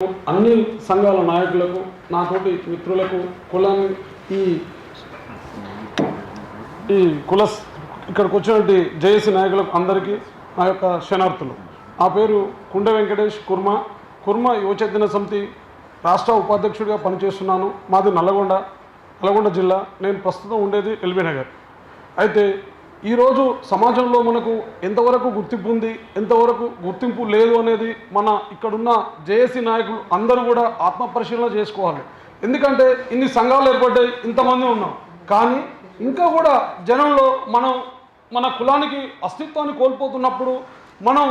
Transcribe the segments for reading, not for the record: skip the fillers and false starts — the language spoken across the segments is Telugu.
అన్ని సంఘాల నాయకులకు నాతోటి మిత్రులకు కులాన్ని ఈ కుల ఇక్కడికి వచ్చినటువంటి జేఏసీ నాయకులకు అందరికీ నా యొక్క శరణార్థులు. నా పేరు కుండ వెంకటేష్ కుర్మ యువ చైతన్య సమితి రాష్ట్ర ఉపాధ్యక్షుడిగా పనిచేస్తున్నాను. మాది నల్లగొండ జిల్లా. నేను ప్రస్తుతం ఉండేది ఎల్బీ నగర్. అయితే ఈరోజు సమాజంలో మనకు ఎంతవరకు గుర్తింపు ఉంది, ఎంతవరకు గుర్తింపు లేదు అనేది మన ఇక్కడున్న జేఏసీ నాయకులు అందరూ కూడా ఆత్మపరిశీలన చేసుకోవాలి. ఎందుకంటే ఇన్ని సంఘాలు ఏర్పడ్డాయి, ఇంతమంది ఉన్నాం, కానీ ఇంకా కూడా జనంలో మన కులానికి అస్తిత్వాన్ని కోల్పోతున్నప్పుడు మనం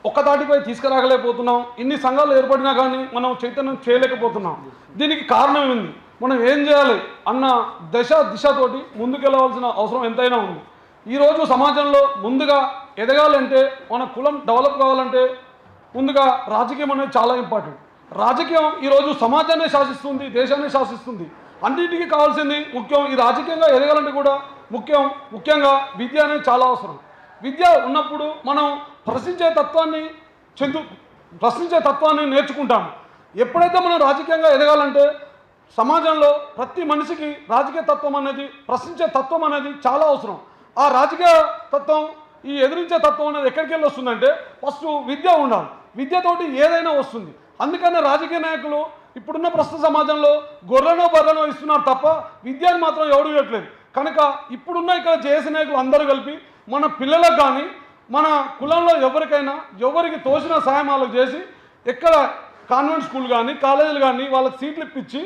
ఒక్కదాటిపై తీసుకురాగలేకపోతున్నాం. ఇన్ని సంఘాలు ఏర్పడినా కానీ మనం చైతన్యం చేయలేకపోతున్నాం. దీనికి కారణం ఏంది, మనం ఏం చేయాలి అన్న దిశతోటి ముందుకెళ్ళవలసిన అవసరం ఎంతైనా ఉంది. ఈరోజు సమాజంలో ముందుగా ఎదగాలంటే, మన కులం డెవలప్ కావాలంటే ముందుగా రాజకీయం అనేది చాలా ఇంపార్టెంట్. రాజకీయం ఈరోజు సమాజాన్ని శాసిస్తుంది, దేశాన్ని శాసిస్తుంది. అన్నింటికీ కావాల్సింది ముఖ్యం. ఈ రాజకీయంగా ఎదగాలంటే కూడా ముఖ్యంగా విద్య అనేది చాలా అవసరం. విద్య ఉన్నప్పుడు మనం ప్రశ్నించే తత్వాన్ని నేర్చుకుంటాము. ఎప్పుడైతే మనం రాజకీయంగా ఎదగాలంటే సమాజంలో ప్రతి మనిషికి రాజకీయ తత్వం అనేది, ప్రశ్నించే తత్వం అనేది చాలా అవసరం. ఆ రాజకీయ తత్వం, ఈ ఎదిరించే తత్వం అనేది ఎక్కడికి వెళ్ళి వస్తుందంటే ఫస్ట్ విద్య ఉండాలి. విద్యతోటి ఏదైనా వస్తుంది. అందుకనే రాజకీయ నాయకులు ఇప్పుడున్న ప్రస్తుత సమాజంలో బర్రెనో ఇస్తున్నారు తప్ప విద్యను మాత్రం ఎవడు ఇవ్వట్లేదు. కనుక ఇప్పుడున్న ఇక్కడ జేఏసీ నాయకులు అందరూ కలిపి మన పిల్లలకు కానీ, మన కులంలో ఎవరికి తోచిన సాయం వాళ్ళకు చేసి, ఎక్కడ కాన్వెంట్ స్కూల్ కానీ కాలేజీలు కానీ వాళ్ళకి సీట్లు ఇప్పించి,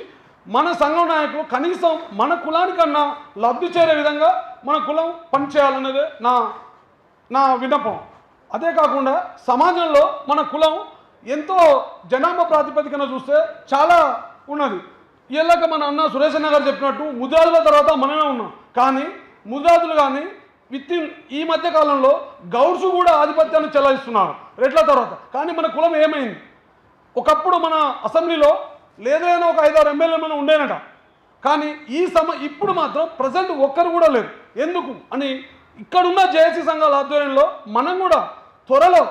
మన సంఘం నాయకులు కనీసం మన కులానికన్నా లబ్ధి చేరే విధంగా మన కులం పనిచేయాలనేదే నా విన్నపం. అదే కాకుండా సమాజంలో మన కులం ఎంతో జనాభా ప్రాతిపదికన చూస్తే చాలా ఉన్నది. ఇలాగ మన అన్న సురేష్ అన్న గారు చెప్పినట్టు ముద్రాదుల తర్వాత మనమే ఉన్నాం. కానీ ముద్రాదులు కానీ ఈ మధ్య కాలంలో గౌడ్స్ కూడా ఆధిపత్యాన్ని చెలాయిస్తున్నారు రెట్ల తర్వాత. కానీ మన కులం ఏమైంది? ఒకప్పుడు మన అసెంబ్లీలో లేదైనా ఒక 5-6 ఎమ్మెల్యేలు ఉండేనట. కానీ ఇప్పుడు మాత్రం ప్రజెంట్ ఒక్కరు కూడా లేరు. ఎందుకు అని ఇక్కడున్న జేఏసీ సంఘాల ఆధ్వర్యంలో మనం కూడా త్వరలో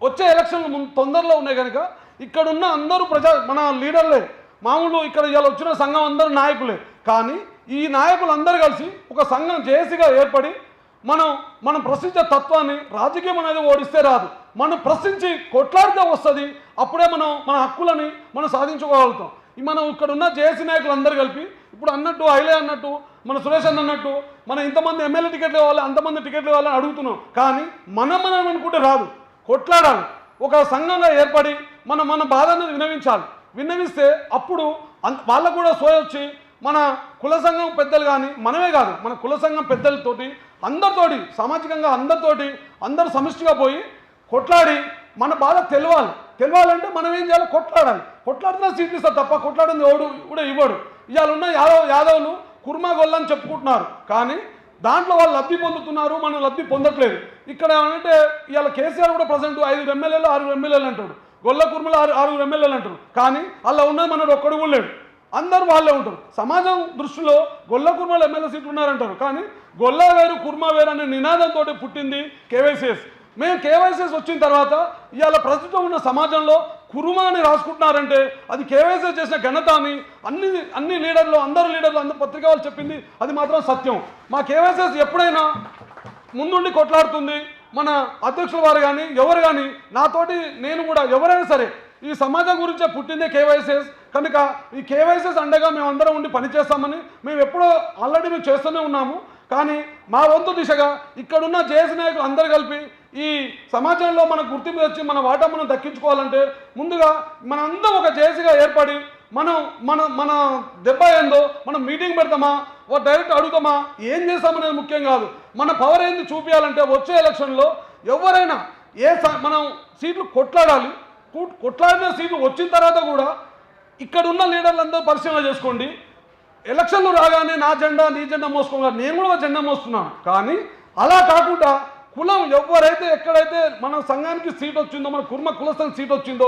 వచ్చే ఎలక్షన్లు తొందరలో ఉన్నాయి కనుక ఇక్కడున్న అందరూ మన లీడర్లే, మామూలు ఇక్కడ ఇలా వచ్చిన సంఘం అందరూ నాయకులే. కానీ ఈ నాయకులందరూ కలిసి ఒక సంఘం జేఏసీగా ఏర్పడి మనం ప్రశ్నించే తత్వాన్ని, రాజకీయం అనేది ఓడిస్తే రాదు, మనం ప్రశ్నించి కొట్లాడితే వస్తుంది. అప్పుడే మన హక్కులని మనం సాధించుకోగలుగుతాం. మనం ఇక్కడ ఉన్న జేఏసీ నాయకులు అందరూ కలిపి ఇప్పుడు అన్నట్టు ఐలే అన్నట్టు, మన సురేష్ అన్నట్టు మనం ఇంతమంది ఎమ్మెల్యే టికెట్లు కావాలి, అంతమంది టికెట్లు కావాలని అడుగుతున్నాం. కానీ మనం అనుకుంటే రాదు, కొట్లాడాలి. ఒక సంఘంగా ఏర్పడి మన బాధ అనేది విన్నవిస్తే అప్పుడు వాళ్ళకు కూడా సోయొచ్చి మన కుల సంఘం పెద్దలు కానీ, మనమే కాదు మన కుల సంఘం పెద్దలతోటి అందరితోటి సామాజికంగా అందరూ సమిష్టిగా పోయి కొట్లాడి మన బాధ తెలవాలంటే మనం ఏం చేయాలి? కొట్లాడినా సీట్లు ఇస్తారు తప్ప కొట్లాడింది ఎవడు కూడా ఇవ్వడు. ఇవాళ ఉన్న యాదవులు కుర్మా గొల్లని చెప్పుకుంటున్నారు, కానీ దాంట్లో వాళ్ళు లబ్ధి పొందుతున్నారు, మనం లబ్ధి పొందట్లేదు. ఇక్కడ ఏమంటే ఇవాళ కేసీఆర్ కూడా ప్రజెంట్ 5 ఎమ్మెల్యేలు 6 ఎమ్మెల్యేలు అంటాడు, గొల్ల కుర్మలు 6 ఎమ్మెల్యేలు అంటారు. కానీ అలా ఉన్నది మనడు ఒక్కడు కూడా లేడు, అందరూ వాళ్ళే ఉంటారు. సమాజం దృష్టిలో గొల్ల కుర్మలు ఎమ్మెల్యే సీట్లు ఉన్నారంటారు, కానీ గొల్ల వేరు కుర్మా వేరు అనే నినాదంతో పుట్టింది కేవైసీఎస్. మేము కేవైసీఎస్ వచ్చిన తర్వాత ఇవాళ ప్రస్తుతం ఉన్న సమాజంలో కుర్మా అని రాసుకుంటున్నారంటే అది కేవైసీఎస్ చేసిన ఘనత అని అన్ని లీడర్లు అందరు పత్రిక వాళ్ళు చెప్పింది అది మాత్రం సత్యం. మా కేవైసీఎస్ ఎప్పుడైనా ముందుండి కొట్లాడుతుంది. మన అధ్యక్షుల వారు కానీ ఎవరు కానీ నాతోటి నేను కూడా ఎవరైనా సరే ఈ సమాజం గురించే పుట్టిందే కేవైసీఎస్. కనుక ఈ కేవైసీఎస్ అండగా మేమందరం ఉండి పనిచేస్తామని మేము ఎప్పుడో ఆల్రెడీ మేము చేస్తూనే ఉన్నాము. కానీ మా వంతు దిశగా ఇక్కడున్న జేఏసీ నాయకులు అందరూ కలిపి ఈ సమాజంలో మనకు గుర్తింపు వచ్చి మన వాటా మనం దక్కించుకోవాలంటే ముందుగా మనందరం ఒక జేఏసీగా ఏర్పడి మన దెబ్బ ఏందో మనం మీటింగ్ పెడతామా, డైరెక్ట్ అడుగుతామా, ఏం చేస్తామనేది ముఖ్యం కాదు. మన పవర్ ఏంది చూపించాలంటే వచ్చే ఎలక్షన్లో ఎవరైనా మనం సీట్లు కొట్లాడిన సీట్లు వచ్చిన తర్వాత కూడా ఇక్కడున్న లీడర్లందరూ పరిశీలన చేసుకోండి. ఎలక్షన్లు రాగానే నా జెండా నీ జెండా మోసుకోవాలి, నేను కూడా జెండా మోస్తున్నాను. కానీ అలా కాకుండా కులం ఎక్కడైతే మన సంఘానికి సీట్ వచ్చిందో, మన కుల సంఘం సీట్ వచ్చిందో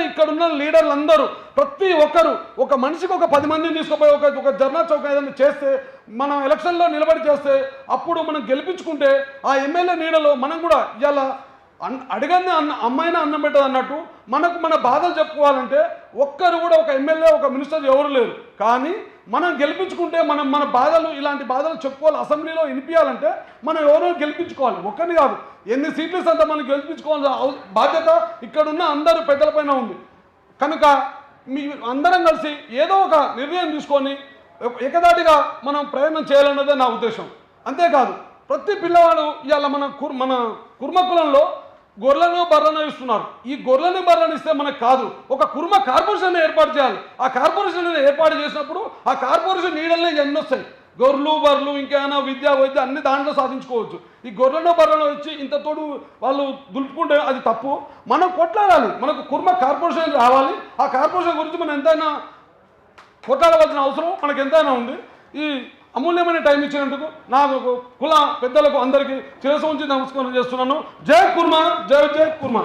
ఇక్కడున్న లీడర్లు అందరూ ప్రతి ఒక్కరు ఒక మనిషికి ఒక 10 మందిని తీసుకుపోయి ఒక ధర్నా చౌక ఏదైనా చేస్తే, మనం ఎలక్షన్లో నిలబడి చేస్తే అప్పుడు మనం గెలిపించుకుంటే ఆ ఎమ్మెల్యే నీడలో మనం కూడా ఇవాళ అడగని అమ్మాయినా అన్నం పెట్టదు అన్నట్టు మనకు మన బాధలు చెప్పుకోవాలంటే ఒక్కరు కూడా ఒక ఎమ్మెల్యే ఒక మినిస్టర్ ఎవరు లేరు. కానీ మనం గెలిపించుకుంటే మన బాధలు ఇలాంటి బాధలు చెప్పుకోవాలి, అసెంబ్లీలో వినిపించాలంటే మనం ఎవరో గెలిపించుకోవాలి. ఒక్కరిని కాదు, ఎన్ని సీట్లు అంతా మనం గెలిపించుకోవాల్సిన బాధ్యత ఇక్కడున్న అందరూ పెద్దలపైన ఉంది. కనుక మీ అందరం కలిసి ఏదో ఒక నిర్ణయం తీసుకొని ఏకదాటిగా మనం ప్రయాణం చేయాలన్నదే నా ఉద్దేశం. అంతేకాదు ప్రతి పిల్లవాడు ఇవాళ మన కుర్మ కులంలో గొర్రెలను బర్రెలను ఇస్తున్నారు. ఈ గొర్రెలను బర్రెలను ఇస్తే మనకు కాదు, ఒక కుర్మ కార్పొరేషన్ ఏర్పాటు చేయాలి. ఆ కార్పొరేషన్ ఏర్పాటు చేసినప్పుడు ఆ కార్పొరేషన్ నీడల్నే ఎన్ని వస్తాయి, గొర్రెలు బర్రెలు ఇంకేమైనా విద్య వైద్య అన్ని దాంట్లో సాధించుకోవచ్చు. ఈ గొర్రెలను బర్రెలను వచ్చి ఇంత తోడు వాళ్ళు దులుపుకుంటే అది తప్పు. మనం కొట్లాడాలి, మనకు కుర్మ కార్పొరేషన్ రావాలి. ఆ కార్పొరేషన్ గురించి మనం ఎంతైనా కొట్లాడవలసిన అవసరం మనకు ఎంతైనా ఉంది. ఈ అమూల్యమైన టైం ఇచ్చినందుకు నాకు కుల పెద్దలకు అందరికీ శిరస్సు ఉంచి నమస్కారం చేస్తున్నాను. జై కుర్మ, జై జై కుర్మ.